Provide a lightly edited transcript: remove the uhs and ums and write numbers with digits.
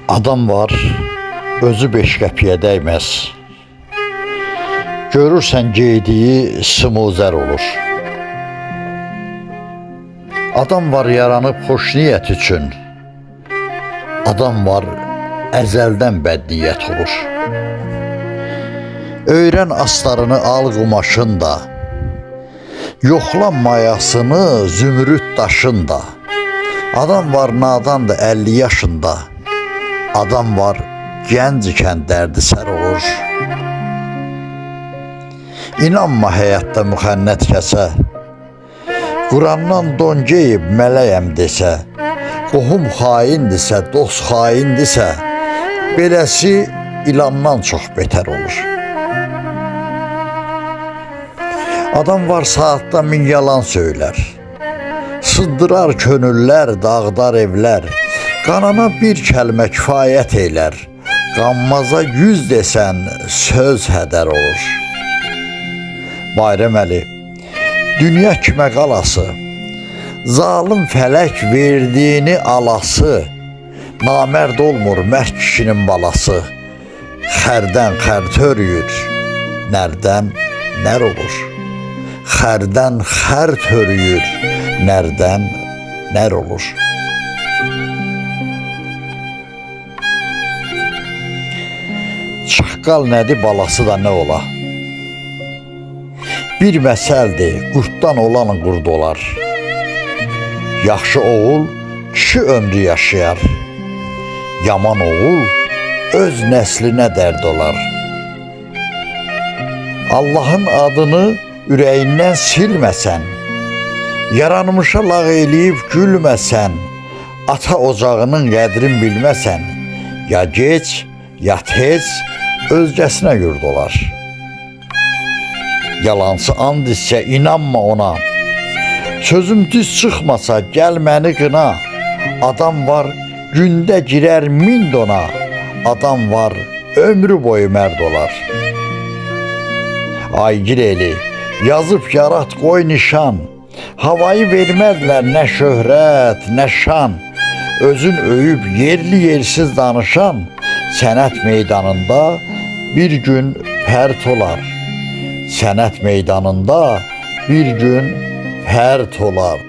Adam var, özü 5 qəpiyə dəyməz. Görürsən geydiyi smuzər olur. Adam var yaranıb xoş niyyət üçün. Adam var əzəldən bədniyyət olur. Öyrən astarını al qumaşın da, yoxla mayasını zümrüd daşın da. Adam var nadandır 50 yaşında. Adam var gənc ikən dərdi sər olur. İnanma həyatda müxənnət kəsə, Qurandan don geyib mələyəm desə, qohum xaindirsə, dost xaindirsə, beləsi ilandan çox betər olur. Adam var saatda 1000 yalan söylər, sındırar könüllər, dağdar evlər, qanana bir kəlmə kifayət eylər, qanmaza 100 desən söz hədər olur. Bayram Əli, dünya kimə qalası, zalim fələk verdiyini alası, namərd olmur mərd kişinin balası, xərdən xər törüyür, nərdən nər olur. Xərdən xər törüyür, nərdən nər olur. Çaqqal nədir, balası da nə ola? Bir məsəldir, qurddan olan qurd olar. Yaxşı oğul kişi ömrü yaşayar. Yaman oğul öz nəslinə dərd olar. Allahın adını ürəyindən silməsən, yaranmışa lağ eləyib gülməsən, ata ocağının qədrin bilməsən, ya gec, ya tez özgəsinə yurd olar. Yalansı and isə inanma ona, sözüm düz çıxmasa gəl məni qına. Adam var gündə girər 1000 dona, adam var ömrü boyu mərd olar. Aygir eli, yazıb yarat qoy nişan, havayı vermədlər nə şöhrət, nə şan. Özün öyüb yerli yersiz danışan, sənət meydanında bir gün pərt olar. Sənət meydanında bir gün pərt olar.